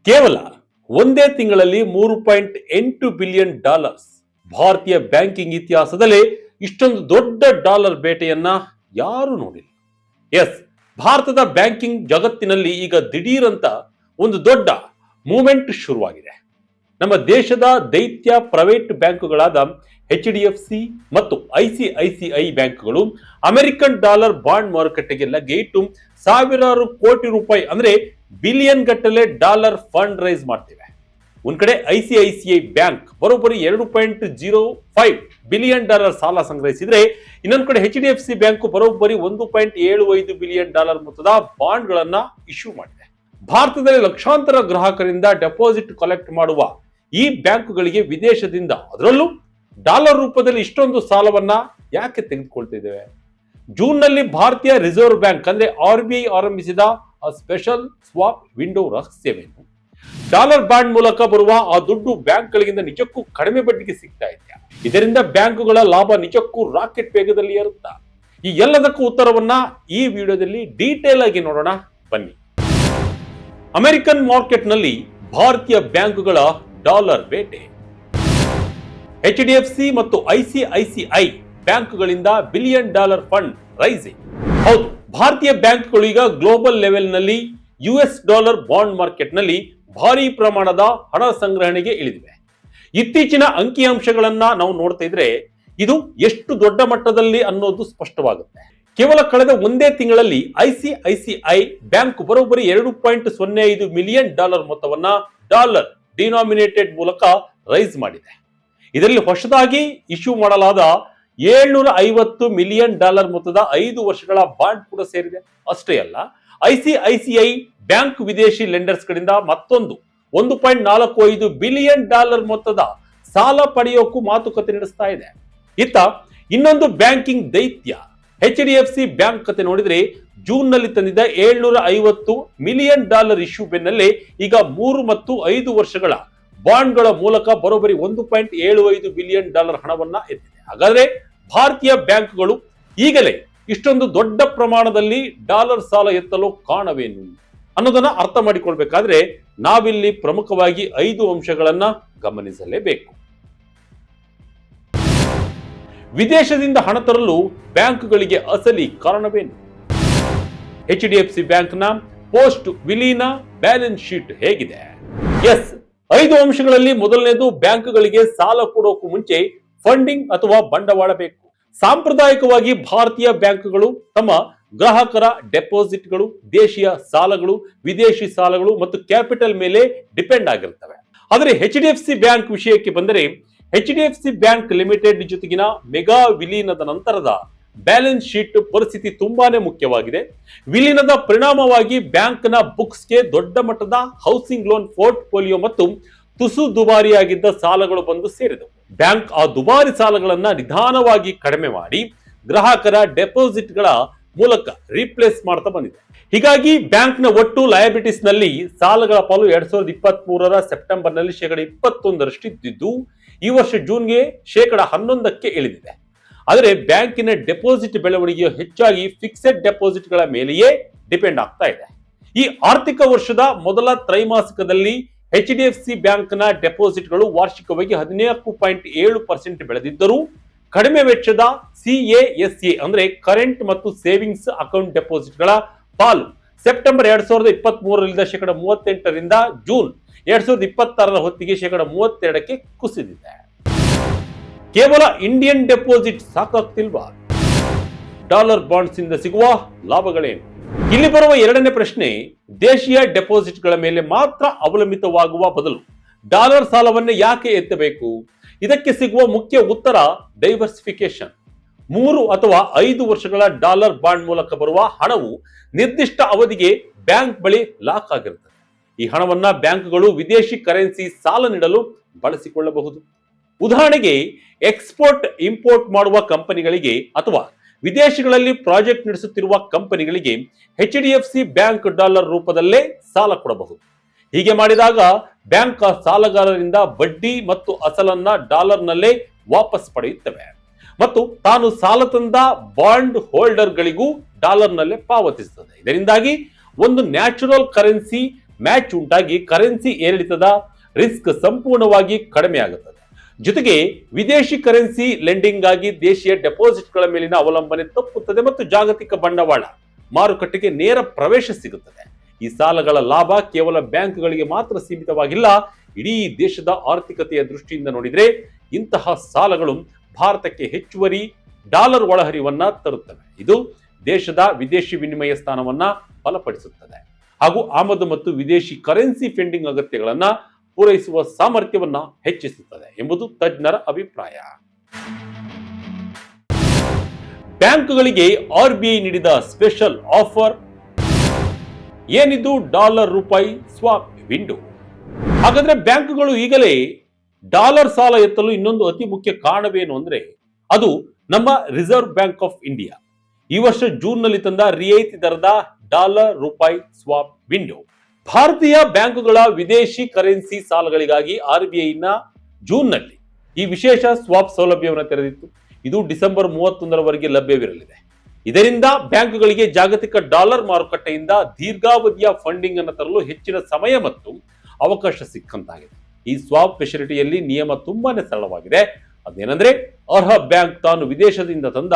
ಕೇವಲ ಒಂದೇ ತಿಂಗಳಲ್ಲಿ $3.8 ಬಿಲಿಯನ್. ಭಾರತೀಯ ಬ್ಯಾಂಕಿಂಗ್ ಇತಿಹಾಸದಲ್ಲೇ ಇಷ್ಟೊಂದು ದೊಡ್ಡ ಡಾಲರ್ ಬೇಟೆಯನ್ನ ಯಾರು ನೋಡಿಲ್ಲ. ಎಸ್, ಭಾರತದ ಬ್ಯಾಂಕಿಂಗ್ ಜಗತ್ತಿನಲ್ಲಿ ಈಗ ದಿಢೀರ್ ಅಂತ ಒಂದು ದೊಡ್ಡ ಮೂವ್ಮೆಂಟ್ ಶುರುವಾಗಿದೆ. ನಮ್ಮ ದೇಶದ ದೈತ್ಯ ಪ್ರೈವೇಟ್ ಬ್ಯಾಂಕುಗಳಾದ HDFC ಮತ್ತು ICICI ಬ್ಯಾಂಕ್ಗಳು ಅಮೆರಿಕನ್ ಡಾಲರ್ ಬಾಂಡ್ ಮಾರುಕಟ್ಟೆಗೆ ಲಗ್ಗೆಯಿಟ್ಟು ಸಾವಿರಾರು ಕೋಟಿ ರೂಪಾಯಿ ಅಂದ್ರೆ ಬಿಲಿಯನ್ ಗಟ್ಟಲೆ ಡಾಲರ್ ಫಂಡ್ ರೈಸ್ ಮಾಡ್ತಿವೆ. ಒಂದ್ ಕಡೆ ICICI ಬ್ಯಾಂಕ್ ಬರೋಬ್ಬರಿ $2.05 ಬಿಲಿಯನ್ ಸಾಲ ಸಂಗ್ರಹಿಸಿದ್ರೆ, ಇನ್ನೊಂದ್ ಕಡೆ HDFC ಬ್ಯಾಂಕ್ ಬರೋಬ್ಬರಿ $1.75 ಬಿಲಿಯನ್ ಮೊತ್ತದ ಬಾಂಡ್ ಗಳನ್ನ ಇಶ್ಯೂ ಮಾಡಿದೆ. ಭಾರತದಲ್ಲಿ ಲಕ್ಷಾಂತರ ಗ್ರಾಹಕರಿಂದ ಡೆಪಾಸಿಟ್ ಕಲೆಕ್ಟ್ ಮಾಡುವ ಈ ಬ್ಯಾಂಕುಗಳಿಗೆ ವಿದೇಶದಿಂದ, ಅದರಲ್ಲೂ ಡಾಲರ್ ರೂಪದಲ್ಲಿ ಇಷ್ಟೊಂದು ಸಾಲವನ್ನ ಯಾಕೆ ತೆಗೆದುಕೊಳ್ತಿದ್ದೇವೆ? ಜೂನ್ ನಲ್ಲಿ ಭಾರತೀಯ ರಿಸರ್ವ್ ಬ್ಯಾಂಕ್ ಅಂದ್ರೆ RBI ಆರಂಭಿಸಿದ ಸ್ಪೆಷಲ್ ಸ್ವಾಪ್ ವಿಂಡೋ ರಹಸ್ಯವೇನು? ಡಾಲರ್ ಬಾಂಡ್ ಮೂಲಕ ಬರುವ ಆ ದುಡ್ಡು ಬ್ಯಾಂಕ್ಗಳಿಂದ ನಿಜಕ್ಕೂ ಕಡಿಮೆ ಬಡ್ಡಿಗೆ ಸಿಗ್ತಾ ಇದೆಯಾ? ಇದರಿಂದ ಬ್ಯಾಂಕುಗಳ ಲಾಭ ನಿಜಕ್ಕೂ ರಾಕೆಟ್ ವೇಗದಲ್ಲಿ ಏರುತ್ತಾ? ಈ ಎಲ್ಲದಕ್ಕೂ ಉತ್ತರವನ್ನ ಈ ವಿಡಿಯೋದಲ್ಲಿ ಡೀಟೇಲ್ ಆಗಿ ನೋಡೋಣ ಬನ್ನಿ. ಅಮೆರಿಕನ್ ಮಾರ್ಕೆಟ್ ನಲ್ಲಿ ಭಾರತೀಯ ಬ್ಯಾಂಕುಗಳ ಡಾಲರ್ ಬೇಟೆ. HDFC ಮತ್ತು ICICI ಬ್ಯಾಂಕ್ಗಳಿಂದ ಬಿಲಿಯನ್ ಡಾಲರ್ ಫಂಡ್ ರೈಸಿಂಗ್. ಹೌದು, ಭಾರತೀಯ ಬ್ಯಾಂಕ್ಗಳು ಈಗ ಗ್ಲೋಬಲ್ ಲೆವೆಲ್ ನಲ್ಲಿ US ಡಾಲರ್ ಬಾಂಡ್ ಮಾರ್ಕೆಟ್ ನಲ್ಲಿ ಭಾರಿ ಪ್ರಮಾಣದ ಹಣ ಸಂಗ್ರಹಣೆಗೆ ಇಳಿದಿವೆ. ಇತ್ತೀಚಿನ ಅಂಕಿಅಂಶಗಳನ್ನ ನಾವು ನೋಡ್ತಾ ಇದ್ರೆ ಇದು ಎಷ್ಟು ದೊಡ್ಡ ಮಟ್ಟದಲ್ಲಿ ಅನ್ನೋದು ಸ್ಪಷ್ಟವಾಗುತ್ತೆ. ಕೇವಲ ಕಳೆದ ಒಂದೇ ತಿಂಗಳಲ್ಲಿ ICICI ಬ್ಯಾಂಕ್ ಬರೋಬ್ಬರಿ $2.05 ಮಿಲಿಯನ್ ಮೊತ್ತವನ್ನ ಡಾಲರ್ ಡಿನಾಮಿನೇಟೆಡ್ ಮೂಲಕ ರೈಸ್ ಮಾಡಿದೆ. ಇದರಲ್ಲಿ ಹೊಸದಾಗಿ ಇಶ್ಯೂ ಮಾಡಲಾದ $750 ಮಿಲಿಯನ್ ಮೊತ್ತದ 5 ವರ್ಷಗಳ ಬಾಂಡ್ ಕೂಡ ಸೇರಿದೆ. ಅಷ್ಟೇ ಅಲ್ಲ, ICICI ಬ್ಯಾಂಕ್ ವಿದೇಶಿ ಲೆಂಡರ್ಸ್ ಗಳಿಂದ ಮತ್ತೊಂದು $1.45 ಬಿಲಿಯನ್ ಮೊತ್ತದ ಸಾಲ ಪಡೆಯೋಕ್ಕೂ ಮಾತುಕತೆ ನಡೆಸ್ತಾ ಇದೆ. ಇತ್ತ ಇನ್ನೊಂದು ಬ್ಯಾಂಕಿಂಗ್ ದೈತ್ಯ HDFC ಬ್ಯಾಂಕ್ ಕತೆ ನೋಡಿದ್ರೆ, ಜೂನ್ ನಲ್ಲಿ ತಂದಿದ್ದ $750 ಮಿಲಿಯನ್ ಇಶ್ಯೂ ಬೆನ್ನಲ್ಲೇ ಈಗ 3 ಮತ್ತು 5 ವರ್ಷಗಳ ಬಾಂಡ್ಗಳ ಮೂಲಕ ಬರೋಬ್ಬರಿ $1.75 ಬಿಲಿಯನ್ ಹಣವನ್ನ ಎತ್ತಿದೆ. ಹಾಗಾದ್ರೆ ಭಾರತೀಯ ಬ್ಯಾಂಕ್ಗಳು ಈಗಲೇ ಇಷ್ಟೊಂದು ದೊಡ್ಡ ಪ್ರಮಾಣದಲ್ಲಿ ಡಾಲರ್ ಸಾಲ ಎತ್ತಲು ಕಾರಣವೇನು ಅನ್ನೋದನ್ನ ಅರ್ಥ ಮಾಡಿಕೊಳ್ಬೇಕಾದ್ರೆ ನಾವಿಲ್ಲಿ ಪ್ರಮುಖವಾಗಿ 5 ಅಂಶಗಳನ್ನ ಗಮನಿಸಲೇಬೇಕು. ವಿದೇಶದಿಂದ ಹಣ ತರಲು ಬ್ಯಾಂಕ್ಗಳಿಗೆ ಅಸಲಿ ಕಾರಣವೇನು? HDFC ಬ್ಯಾಂಕ್ನ ಪೋಸ್ಟ್ ವಿಲೀನ ಬ್ಯಾಲೆನ್ಸ್ ಶೀಟ್ ಹೇಗಿದೆ? ಎಸ್, 5 ಅಂಶಗಳಲ್ಲಿ ಮೊದಲನೇದು, ಬ್ಯಾಂಕ್ಗಳಿಗೆ ಸಾಲ ಕೊಡೋಕು ಮುಂಚೆ ಫಂಡಿಂಗ್ ಅಥವಾ ಬಂಡವಾಳ ಬೇಕು. ಸಾಂಪ್ರದಾಯಿಕವಾಗಿ ಭಾರತೀಯ ಬ್ಯಾಂಕ್ಗಳು ತಮ್ಮ ಗ್ರಾಹಕರ ಡೆಪಾಸಿಟ್ಗಳು, ದೇಶೀಯ ಸಾಲಗಳು, ವಿದೇಶಿ ಸಾಲಗಳು ಮತ್ತು ಕ್ಯಾಪಿಟಲ್ ಮೇಲೆ ಡಿಪೆಂಡ್ ಆಗಿರ್ತವೆ. ಆದರೆ HDFC ಬ್ಯಾಂಕ್ ವಿಷಯಕ್ಕೆ ಬಂದರೆ, HDFC ಬ್ಯಾಂಕ್ ಲಿಮಿಟೆಡ್ ಜೊತೆಗಿನ ಮೆಗಾ ವಿಲೀನದ ನಂತರದ ಬ್ಯಾಲೆನ್ಸ್ ಶೀಟ್ ಪರಿಸ್ಥಿತಿ ತುಂಬಾನೇ ಮುಖ್ಯವಾಗಿದೆ. ವಿಲೀನದ ಪರಿಣಾಮವಾಗಿ ಬ್ಯಾಂಕ್ನ ಬುಕ್ಸ್ಗೆ ದೊಡ್ಡ ಮಟ್ಟದ ಹೌಸಿಂಗ್ ಲೋನ್ ಪೋರ್ಟ್ಫೋಲಿಯೋ ಮತ್ತು ತುಸು ದುಬಾರಿಯಾಗಿದ್ದ ಸಾಲಗಳು ಬಂದು ಸೇರಿದವು. ಬ್ಯಾಂಕ್ ಆ ದುಬಾರಿ ಸಾಲಗಳನ್ನ ನಿಧಾನವಾಗಿ ಕಡಿಮೆ ಮಾಡಿ ಗ್ರಾಹಕರ ಡೆಪಾಸಿಟ್ಗಳ ಮೂಲಕ ರೀಪ್ಲೇಸ್ ಮಾಡ್ತಾ ಬಂದಿದೆ. ಹೀಗಾಗಿ ಬ್ಯಾಂಕ್ನ ಒಟ್ಟು ಲಯಬಿಲಿಟೀಸ್ ನಲ್ಲಿ ಸಾಲಗಳ ಪಾಲು 2023 ಸೆಪ್ಟೆಂಬರ್ ನಲ್ಲಿ %21 ಇದ್ದಿದ್ದು ಈ ವರ್ಷ ಜೂನ್ಗೆ %11 ಇಳಿದಿದೆ. ಆದರೆ ಬ್ಯಾಂಕಿನ ಡೆಪಾಸಿಟ್ ಬೆಳವಣಿಗೆಯು ಹೆಚ್ಚಾಗಿ ಫಿಕ್ಸೆಡ್ ಡೆಪಾಸಿಟ್ಗಳ ಮೇಲೆಯೇ ಡಿಪೆಂಡ್ ಆಗ್ತಾ ಇದೆ. ಈ ಆರ್ಥಿಕ ವರ್ಷದ ಮೊದಲ ತ್ರೈಮಾಸಿಕದಲ್ಲಿ HDFC ಬ್ಯಾಂಕ್ನ ಡೆಪಾಸಿಟ್ಗಳು ವಾರ್ಷಿಕವಾಗಿ 14.7% ಬೆಳೆದಿದ್ದರೂ ಕಡಿಮೆ ವೆಚ್ಚದ CASA ಅಂದ್ರೆ ಕರೆಂಟ್ ಮತ್ತು ಸೇವಿಂಗ್ಸ್ ಅಕೌಂಟ್ ಡೆಪಾಸಿಟ್ಗಳ ಪಾಲು ಸೆಪ್ಟೆಂಬರ್ 2023 %38ರಿಂದ ಜೂನ್ 2026 ಹೊತ್ತಿಗೆ %32ಕ್ಕೆ ಕುಸಿದಿದೆ. ಕೇವಲ ಇಂಡಿಯನ್ ಡೆಪಾಸಿಟ್ ಸಾಕಾಗ್ತಿಲ್ವಾ? ಡಾಲರ್ ಬಾಂಡ್ಸ್ ಇಂದ ಸಿಗುವ ಲಾಭಗಳೇನು? ಇಲ್ಲಿ ಬರುವ ಎರಡನೇ ಪ್ರಶ್ನೆ, ದೇಶೀಯ ಡೆಪಾಸಿಟ್ಗಳ ಮೇಲೆ ಮಾತ್ರ ಅವಲಂಬಿತವಾಗುವ ಬದಲು ಡಾಲರ್ ಸಾಲವನ್ನೇ ಯಾಕೆ ಎತ್ತಬೇಕು? ಇದಕ್ಕೆ ಸಿಗುವ ಮುಖ್ಯ ಉತ್ತರ ಡೈವರ್ಸಿಫಿಕೇಶನ್. 3 ಅಥವಾ 5 ವರ್ಷಗಳ ಡಾಲರ್ ಬಾಂಡ್ ಮೂಲಕ ಬರುವ ಹಣವು ನಿರ್ದಿಷ್ಟ ಅವಧಿಗೆ ಬ್ಯಾಂಕ್ ಬಳಿ ಲಾಕ್ ಆಗಿರುತ್ತದೆ. ಈ ಹಣವನ್ನ ಬ್ಯಾಂಕ್ಗಳು ವಿದೇಶಿ ಕರೆನ್ಸಿ ಸಾಲ ನೀಡಲು ಬಳಸಿಕೊಳ್ಳಬಹುದು. ಉದಾಹರಣೆಗೆ, ಎಕ್ಸ್ಪೋರ್ಟ್ ಇಂಪೋರ್ಟ್ ಮಾಡುವ ಕಂಪನಿಗಳಿಗೆ ಅಥವಾ ವಿದೇಶಗಳಲ್ಲಿ ಪ್ರಾಜೆಕ್ಟ್ ನಡೆಸುತ್ತಿರುವ ಕಂಪನಿಗಳಿಗೆ HDFC ಬ್ಯಾಂಕ್ ಡಾಲರ್ ರೂಪದಲ್ಲೇ ಸಾಲ ಕೊಡಬಹುದು. ಹೀಗೆ ಮಾಡಿದಾಗ ಬ್ಯಾಂಕ್ ಸಾಲಗಾರರಿಂದ ಬಡ್ಡಿ ಮತ್ತು ಅಸಲನ್ನ ಡಾಲರ್ನಲ್ಲೇ ವಾಪಸ್ ಪಡೆಯುತ್ತವೆ ಮತ್ತು ತಾನು ಸಾಲ ತಂದ ಬಾಂಡ್ ಹೋಲ್ಡರ್ಗಳಿಗೂ ಡಾಲರ್ನಲ್ಲೇ ಪಾವತಿಸುತ್ತದೆ. ಇದರಿಂದಾಗಿ ಒಂದು ನ್ಯಾಚುರಲ್ ಕರೆನ್ಸಿ ಮ್ಯಾಚ್ ಉಂಟಾಗಿ ಕರೆನ್ಸಿ ಏರಿಳಿತದ ರಿಸ್ಕ್ ಸಂಪೂರ್ಣವಾಗಿ ಕಡಿಮೆ ಆಗುತ್ತದೆ. ಜೊತೆಗೆ ವಿದೇಶಿ ಕರೆನ್ಸಿ ಲೆಂಡಿಂಗ್ ಆಗಿ ದೇಶೀಯ ಡೆಪಾಸಿಟ್ಗಳ ಮೇಲಿನ ಅವಲಂಬನೆ ತಪ್ಪುತ್ತದೆ ಮತ್ತು ಜಾಗತಿಕ ಬಂಡವಾಳ ಮಾರುಕಟ್ಟೆಗೆ ನೇರ ಪ್ರವೇಶ ಸಿಗುತ್ತದೆ. ಈ ಸಾಲಗಳ ಲಾಭ ಕೇವಲ ಬ್ಯಾಂಕ್ಗಳಿಗೆ ಮಾತ್ರ ಸೀಮಿತವಾಗಿಲ್ಲ. ಇಡೀ ದೇಶದ ಆರ್ಥಿಕತೆಯ ದೃಷ್ಟಿಯಿಂದ ನೋಡಿದ್ರೆ ಇಂತಹ ಸಾಲಗಳು ಭಾರತಕ್ಕೆ ಹೆಚ್ಚುವರಿ ಡಾಲರ್ ಒಳಹರಿವನ್ನ ತರುತ್ತವೆ. ಇದು ದೇಶದ ವಿದೇಶಿ ವಿನಿಮಯ ಸ್ಥಾನವನ್ನ ಬಲಪಡಿಸುತ್ತದೆ ಹಾಗೂ ಆಮದು ಮತ್ತು ವಿದೇಶಿ ಕರೆನ್ಸಿ ಫಂಡಿಂಗ್ ಅಗತ್ಯಗಳನ್ನ ಪೂರೈಸುವ ಸಾಮರ್ಥ್ಯವನ್ನ ಹೆಚ್ಚಿಸುತ್ತದೆ ಎಂಬುದು ತಜ್ಞರ ಅಭಿಪ್ರಾಯ. ಬ್ಯಾಂಕ್ಗಳಿಗೆ ಆರ್ಬಿಐ ನೀಡಿದ ಸ್ಪೆಷಲ್ ಆಫರ್ ಏನಿದು? ಡಾಲರ್ ರೂಪಾಯಿ ಸ್ವಾಪ್ ವಿಂಡೋ. ಹಾಗಾದ್ರೆ ಬ್ಯಾಂಕ್ಗಳು ಈಗಲೇ ಡಾಲರ್ ಸಾಲ ಎತ್ತಲು ಇನ್ನೊಂದು ಅತಿ ಮುಖ್ಯ ಕಾರಣವೇನು ಅಂದ್ರೆ ಅದು ನಮ್ಮ ರಿಸರ್ವ್ ಬ್ಯಾಂಕ್ ಆಫ್ ಇಂಡಿಯಾ ಈ ವರ್ಷ ಜೂನ್ ನಲ್ಲಿ ತಂದ ರಿಯಾಯಿತಿ ದರದ ಡಾಲರ್ ರೂಪಾಯಿ ಸ್ವಾಪ್ ವಿಂಡೋ. ಭಾರತೀಯ ಬ್ಯಾಂಕುಗಳ ವಿದೇಶಿ ಕರೆನ್ಸಿ ಸಾಲಗಳಿಗಾಗಿ ಆರ್ಬಿಐನ ಜೂನ್ ನಲ್ಲಿ ಈ ವಿಶೇಷ ಸ್ವಾಪ್ ಸೌಲಭ್ಯವನ್ನು ತೆರೆದಿತ್ತು. ಇದು ಡಿಸೆಂಬರ್ 31ರವರೆಗೆ ಲಭ್ಯವಿರಲಿದೆ. ಇದರಿಂದ ಬ್ಯಾಂಕುಗಳಿಗೆ ಜಾಗತಿಕ ಡಾಲರ್ ಮಾರುಕಟ್ಟೆಯಿಂದ ದೀರ್ಘಾವಧಿಯ ಫಂಡಿಂಗ್ ಅನ್ನು ತರಲು ಹೆಚ್ಚಿನ ಸಮಯ ಮತ್ತು ಅವಕಾಶ ಸಿಕ್ಕಂತಾಗಿದೆ. ಈ ಸ್ವಾಪ್ ಫೆಸಿಲಿಟಿಯಲ್ಲಿ ನಿಯಮ ತುಂಬಾನೇ ಸರಳವಾಗಿದೆ. ಅದೇನೆಂದ್ರೆ ಅರ್ಹ ಬ್ಯಾಂಕ್ ತಾನು ವಿದೇಶದಿಂದ ತಂದ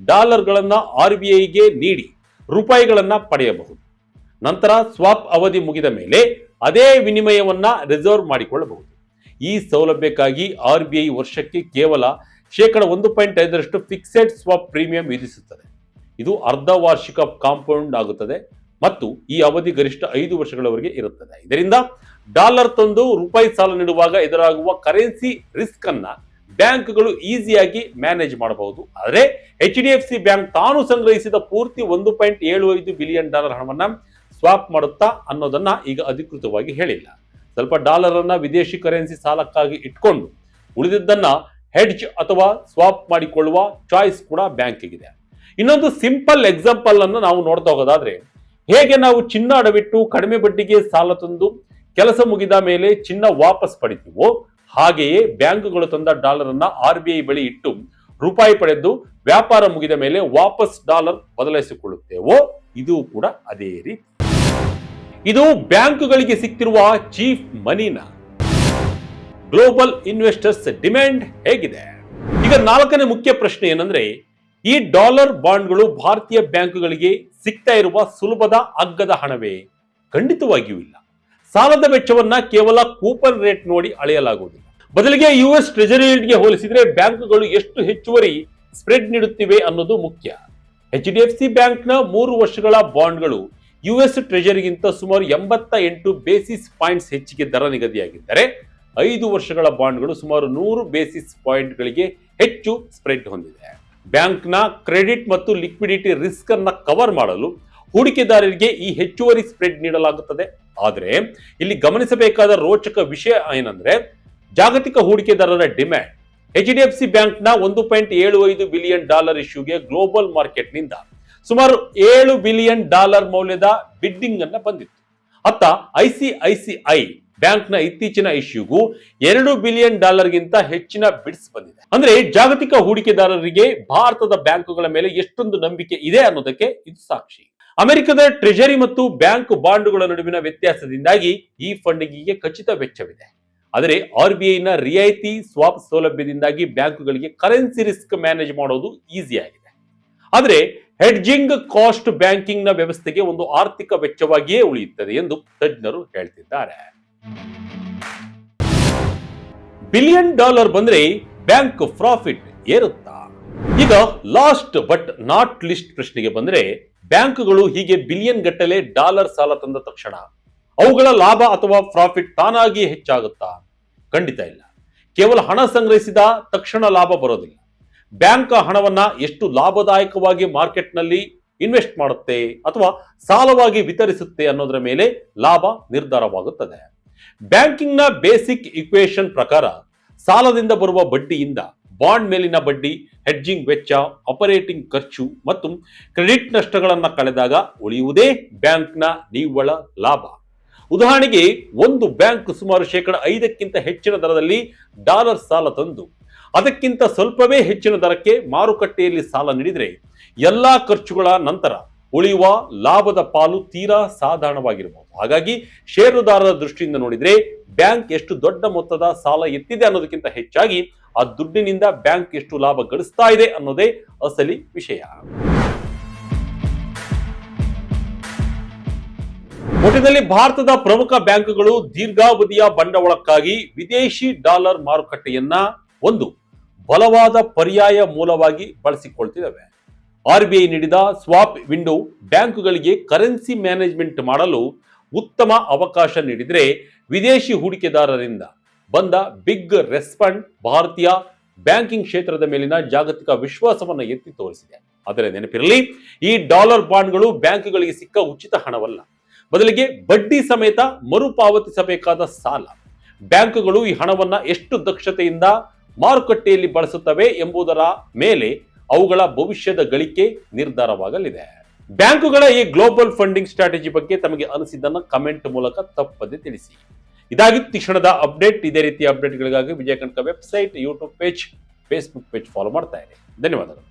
ಡಾಲರ್ಗಳನ್ನ ಆರ್ಬಿಐಗೆ ನೀಡಿ ರೂಪಾಯಿಗಳನ್ನ ಪಡೆಯಬಹುದು. ನಂತರ ಸ್ವಾಪ್ ಅವಧಿ ಮುಗಿದ ಮೇಲೆ ಅದೇ ವಿನಿಮಯವನ್ನ ರಿಸರ್ವ್ ಮಾಡಿಕೊಳ್ಳಬಹುದು. ಈ ಸೌಲಭ್ಯಕ್ಕಾಗಿ ಆರ್ಬಿಐ ವರ್ಷಕ್ಕೆ ಕೇವಲ 1.5% ಫಿಕ್ಸೆಡ್ ಸ್ವಾಪ್ ಪ್ರೀಮಿಯಂ ವಿಧಿಸುತ್ತದೆ. ಇದು ಅರ್ಧ ವಾರ್ಷಿಕ ಕಾಂಪೌಂಡ್ ಆಗುತ್ತದೆ ಮತ್ತು ಈ ಅವಧಿ ಗರಿಷ್ಠ 5 ವರ್ಷಗಳವರೆಗೆ ಇರುತ್ತದೆ. ಇದರಿಂದ ಡಾಲರ್ ತಂದು ರೂಪಾಯಿ ಸಾಲ ನೀಡುವಾಗ ಎದುರಾಗುವ ಕರೆನ್ಸಿ ರಿಸ್ಕ್ ಅನ್ನ ಬ್ಯಾಂಕ್ಗಳು ಈಸಿಯಾಗಿ ಮ್ಯಾನೇಜ್ ಮಾಡಬಹುದು. ಆದರೆ HDFC ಬ್ಯಾಂಕ್ ತಾನು ಸಂಗ್ರಹಿಸಿದ ಪೂರ್ತಿ $1.75 ಬಿಲಿಯನ್ ಹಣವನ್ನ ಸ್ವಾಪ್ ಮಾಡುತ್ತಾ ಅನ್ನೋದನ್ನ ಈಗ ಅಧಿಕೃತವಾಗಿ ಹೇಳಿಲ್ಲ. ಸ್ವಲ್ಪ ಡಾಲರ್ ಅನ್ನ ವಿದೇಶಿ ಕರೆನ್ಸಿ ಸಾಲಕ್ಕಾಗಿ ಇಟ್ಕೊಂಡು ಉಳಿದಿದ್ದನ್ನ ಹೆಡ್ಜ್ ಅಥವಾ ಸ್ವಾಪ್ ಮಾಡಿಕೊಳ್ಳುವ ಚಾಯ್ಸ್ ಕೂಡ ಬ್ಯಾಂಕಿಗಿದೆ. ಇನ್ನೊಂದು ಸಿಂಪಲ್ ಎಕ್ಸಾಂಪಲ್ ಅನ್ನು ನಾವು ನೋಡ್ತಾ ಹೋಗೋದಾದ್ರೆ, ಹೇಗೆ ನಾವು ಚಿನ್ನ ಅಡವಿಟ್ಟು ಕಡಿಮೆ ಬಡ್ಡಿಗೆ ಸಾಲ ತಂದು ಕೆಲಸ ಮುಗಿದ ಮೇಲೆ ಚಿನ್ನ ವಾಪಸ್ ಪಡಿತೀವೋ, ಹಾಗೆಯೇ ಬ್ಯಾಂಕುಗಳು ತಂದ ಡಾಲರ್ ಅನ್ನ ಆರ್ಬಿಐ ಬಳಿ ಇಟ್ಟು ರೂಪಾಯಿ ಪಡೆದು ವ್ಯಾಪಾರ ಮುಗಿದ ಮೇಲೆ ವಾಪಸ್ ಡಾಲರ್ ಬದಲಾಯಿಸಿಕೊಳ್ಳುತ್ತೇವೋ, ಇದು ಕೂಡ ಅದೇ ರೀತಿ. ಇದು ಬ್ಯಾಂಕುಗಳಿಗೆ ಸಿಕ್ತಿರುವ ಚೀಫ್ ಮನಿನ. ಗ್ಲೋಬಲ್ ಇನ್ವೆಸ್ಟರ್ಸ್ ಡಿಮ್ಯಾಂಡ್ ಹೇಗಿದೆ? ಈಗ 4ನೇ ಮುಖ್ಯ ಪ್ರಶ್ನೆ ಏನಂದ್ರೆ, ಈ ಡಾಲರ್ ಬಾಂಡ್ಗಳು ಭಾರತೀಯ ಬ್ಯಾಂಕುಗಳಿಗೆ ಸಿಗ್ತಾ ಇರುವ ಸುಲಭದ ಅಗ್ಗದ ಹಣವೇ? ಖಂಡಿತವಾಗಿಯೂ ಇಲ್ಲ. ಸಾಲದ ವೆಚ್ಚವನ್ನ ಕೇವಲ ಕೂಪನ್ ರೇಟ್ ನೋಡಿ ಅಳೆಯಲಾಗುವುದಿಲ್ಲ. ಬದಲಿಗೆ US ಟ್ರೆಜರಿ ಯೀಲ್ಡ್ಗೆ ಹೋಲಿಸಿದ್ರೆ ಬ್ಯಾಂಕುಗಳು ಎಷ್ಟು ಹೆಚ್ಚುವರಿ ಸ್ಪ್ರೆಡ್ ನೀಡುತ್ತಿವೆ ಅನ್ನೋದು ಮುಖ್ಯ. HDFC ಬ್ಯಾಂಕ್ನ 3 ವರ್ಷಗಳ ಬಾಂಡ್ಗಳು US ಟ್ರೆಜರಿಗಿಂತ ಸುಮಾರು 88 ಬೇಸಿಸ್ ಪಾಯಿಂಟ್ಸ್ ಹೆಚ್ಚಿಗೆ ದರ ನಿಗದಿಯಾಗಿದ್ದರೆ 5 ವರ್ಷಗಳ ಬಾಂಡ್ಗಳು ಸುಮಾರು 100 ಬೇಸಿಸ್ ಪಾಯಿಂಟ್ಗಳಿಗೆ ಹೆಚ್ಚು ಸ್ಪ್ರೆಡ್ ಹೊಂದಿದೆ. ಬ್ಯಾಂಕ್ನ ಕ್ರೆಡಿಟ್ ಮತ್ತು ಲಿಕ್ವಿಡಿಟಿ ರಿಸ್ಕ್ ಅನ್ನ ಕವರ್ ಮಾಡಲು ಹೂಡಿಕೆದಾರರಿಗೆ ಈ ಹೆಚ್ಚುವರಿ ಸ್ಪ್ರೆಡ್ ನೀಡಲಾಗುತ್ತದೆ. ಆದರೆ ಇಲ್ಲಿ ಗಮನಿಸಬೇಕಾದ ರೋಚಕ ವಿಷಯ ಏನಂದ್ರೆ, ಜಾಗತಿಕ ಹೂಡಿಕೆದಾರರ ಡಿಮ್ಯಾಂಡ್. HDFC ಬ್ಯಾಂಕ್ನ $1.75 ಬಿಲಿಯನ್ ಇಶ್ಯೂಗೆ ಗ್ಲೋಬಲ್ ಮಾರ್ಕೆಟ್ನಿಂದ ಸುಮಾರು $7 ಬಿಲಿಯನ್ ಮೌಲ್ಯದ ಬಿಡ್ಡಿಂಗ್ ಅನ್ನ ಬಂದಿತ್ತು. ಅತ್ತ ICICI ಬ್ಯಾಂಕ್ನ ಇತ್ತೀಚಿನ ಇಶ್ಯೂಗೂ $2 ಬಿಲಿಯನ್ ಗಿಂತ ಹೆಚ್ಚಿನ ಬಿಡ್ಸ್ ಬಂದಿದೆ. ಅಂದ್ರೆ ಜಾಗತಿಕ ಹೂಡಿಕೆದಾರರಿಗೆ ಭಾರತದ ಬ್ಯಾಂಕುಗಳ ಮೇಲೆ ಎಷ್ಟೊಂದು ನಂಬಿಕೆ ಇದೆ ಅನ್ನೋದಕ್ಕೆ ಇದು ಸಾಕ್ಷಿ. ಅಮೆರಿಕದ ಟ್ರೆಜರಿ ಮತ್ತು ಬ್ಯಾಂಕ್ ಬಾಂಡ್ಗಳ ನಡುವಿನ ವ್ಯತ್ಯಾಸದಿಂದಾಗಿ ಈ ಫಂಡಿಂಗಿಗೆ ಖಚಿತ ವೆಚ್ಚವಿದೆ. ಆದರೆ ಆರ್ಬಿಐನ ರಿಯಾಯಿತಿ ಸ್ವಾಪ್ ಸೌಲಭ್ಯದಿಂದಾಗಿ ಬ್ಯಾಂಕುಗಳಿಗೆ ಕರೆನ್ಸಿ ರಿಸ್ಕ್ ಮ್ಯಾನೇಜ್ ಮಾಡೋದು ಈಸಿ ಆಗಿದೆ. ಆದರೆ ಹೆಡ್ಜಿಂಗ್ ಕಾಸ್ಟ್ ಬ್ಯಾಂಕಿಂಗ್ ನ ವ್ಯವಸ್ಥೆಗೆ ಒಂದು ಆರ್ಥಿಕ ವೆಚ್ಚವಾಗಿಯೇ ಉಳಿಯುತ್ತದೆ ಎಂದು ತಜ್ಞರು ಹೇಳ್ತಿದ್ದಾರೆ. ಬಿಲಿಯನ್ ಡಾಲರ್ ಬಂದ್ರೆ ಬ್ಯಾಂಕ್ ಪ್ರಾಫಿಟ್ ಏರುತ್ತಾ? ಈಗ ಲಾಸ್ಟ್ ಬಟ್ ನಾಟ್ ಲಿಸ್ಟ್ ಪ್ರಶ್ನೆಗೆ ಬಂದ್ರೆ, ಬ್ಯಾಂಕ್ಗಳು ಹೀಗೆ ಬಿಲಿಯನ್ ಗಟ್ಟಲೆ ಡಾಲರ್ ಸಾಲ ತಂದ ತಕ್ಷಣ ಅವುಗಳ ಲಾಭ ಅಥವಾ ಪ್ರಾಫಿಟ್ ತಾನಾಗಿ ಹೆಚ್ಚಾಗುತ್ತಾ? ಖಂಡಿತ ಇಲ್ಲ. ಕೇವಲ ಹಣ ಸಂಗ್ರಹಿಸಿದ ತಕ್ಷಣ ಲಾಭ ಬರೋದಿಲ್ಲ. ಬ್ಯಾಂಕ್ ಹಣವನ್ನ ಎಷ್ಟು ಲಾಭದಾಯಕವಾಗಿ ಮಾರ್ಕೆಟ್ನಲ್ಲಿ ಇನ್ವೆಸ್ಟ್ ಮಾಡುತ್ತೆ ಅಥವಾ ಸಾಲವಾಗಿ ವಿತರಿಸುತ್ತೆ ಅನ್ನೋದರ ಮೇಲೆ ಲಾಭ ನಿರ್ಧಾರವಾಗುತ್ತದೆ. ಬ್ಯಾಂಕಿಂಗ್ ನ ಬೇಸಿಕ್ ಇಕ್ವೇಶನ್ ಪ್ರಕಾರ ಸಾಲದಿಂದ ಬರುವ ಬಡ್ಡಿಯಿಂದ ಬಾಂಡ್ ಮೇಲಿನ ಬಡ್ಡಿ, ಹೆಡ್ಜಿಂಗ್ ವೆಚ್ಚ, ಆಪರೇಟಿಂಗ್ ಖರ್ಚು ಮತ್ತು ಕ್ರೆಡಿಟ್ ನಷ್ಟಗಳನ್ನು ಕಳೆದಾಗ ಉಳಿಯುವುದೇ ಬ್ಯಾಂಕ್ನ ನಿವ್ವಳ ಲಾಭ. ಉದಾಹರಣೆಗೆ, ಒಂದು ಬ್ಯಾಂಕ್ ಸುಮಾರು 5% ಹೆಚ್ಚಿನ ದರದಲ್ಲಿ ಡಾಲರ್ ಸಾಲ ತಂದು ಅದಕ್ಕಿಂತ ಸ್ವಲ್ಪವೇ ಹೆಚ್ಚಿನ ದರಕ್ಕೆ ಮಾರುಕಟ್ಟೆಯಲ್ಲಿ ಸಾಲ ನೀಡಿದರೆ ಎಲ್ಲಾ ಖರ್ಚುಗಳ ನಂತರ ಉಳಿಯುವ ಲಾಭದ ಪಾಲು ತೀರಾ ಸಾಧಾರಣವಾಗಿರಬಹುದು. ಹಾಗಾಗಿ ಷೇರುದಾರರ ದೃಷ್ಟಿಯಿಂದ ನೋಡಿದ್ರೆ ಬ್ಯಾಂಕ್ ಎಷ್ಟು ದೊಡ್ಡ ಮೊತ್ತದ ಸಾಲ ಎತ್ತಿದೆ ಅನ್ನೋದಕ್ಕಿಂತ ಹೆಚ್ಚಾಗಿ ಆ ದುಡ್ಡಿನಿಂದ ಬ್ಯಾಂಕ್ ಎಷ್ಟು ಲಾಭ ಗಳಿಸ್ತಾ ಇದೆ ಅನ್ನೋದೇ ಅಸಲಿ ವಿಷಯ. ಒಟ್ಟಿನಲ್ಲಿ ಭಾರತದ ಪ್ರಮುಖ ಬ್ಯಾಂಕ್ಗಳು ದೀರ್ಘಾವಧಿಯ ಬಂಡವಾಳಕ್ಕಾಗಿ ವಿದೇಶಿ ಡಾಲರ್ ಮಾರುಕಟ್ಟೆಯನ್ನ ಒಂದು ಬಲವಾದ ಪರ್ಯಾಯ ಮೂಲವಾಗಿ ಬಳಸಿಕೊಳ್ತಿದ್ದಾವೆ. RBI ನೀಡಿದ ಸ್ವಾಪ್ ವಿಂಡೋ ಬ್ಯಾಂಕುಗಳಿಗೆ ಕರೆನ್ಸಿ ಮ್ಯಾನೇಜ್ಮೆಂಟ್ ಮಾಡಲು ಉತ್ತಮ ಅವಕಾಶ ನೀಡಿದರೆ, ವಿದೇಶಿ ಹೂಡಿಕೆದಾರರಿಂದ ಬಂದ ಬಿಗ್ ರೆಸ್ಪಾಂಡ್ ಭಾರತೀಯ ಬ್ಯಾಂಕಿಂಗ್ ಕ್ಷೇತ್ರದ ಮೇಲಿನ ಜಾಗತಿಕ ವಿಶ್ವಾಸವನ್ನು ಎತ್ತಿ ತೋರಿಸಿದೆ. ಆದರೆ ನೆನಪಿರಲಿ, ಈ ಡಾಲರ್ ಬಾಂಡ್ಗಳು ಬ್ಯಾಂಕ್ಗಳಿಗೆ ಸಿಕ್ಕ ಉಚಿತ ಹಣವಲ್ಲ, ಬದಲಿಗೆ ಬಡ್ಡಿ ಸಮೇತ ಮರುಪಾವತಿಸಬೇಕಾದ ಸಾಲ. ಬ್ಯಾಂಕುಗಳು ಈ ಹಣವನ್ನ ಎಷ್ಟು ದಕ್ಷತೆಯಿಂದ ಮಾರುಕಟ್ಟೆಯಲ್ಲಿ ಬಳಸುತ್ತವೆ ಎಂಬುದರ ಮೇಲೆ ಅವುಗಳ ಭವಿಷ್ಯದ ಗಳಿಕೆ ನಿರ್ಧಾರವಾಗಲಿದೆ. ಬ್ಯಾಂಕುಗಳ ಈ ಗ್ಲೋಬಲ್ ಫಂಡಿಂಗ್ ಸ್ಟ್ರಾಟಜಿ ಬಗ್ಗೆ ತಮಗೆ ಅನಿಸಿದ್ದನ್ನು ಕಮೆಂಟ್ ಮೂಲಕ ತಪ್ಪದೆ ತಿಳಿಸಿ. ಇದಾಗಿತ್ತು ಕ್ಷಣದ ಅಪ್ಡೇಟ್. ಇದೇ ರೀತಿಯ ಅಪ್ಡೇಟ್ಗಳಿಗಾಗಿ Vijaya Karnataka website, YouTube page, Facebook page follow ಮಾಡ್ತಾ ಇರಿ. ಧನ್ಯವಾದಗಳು.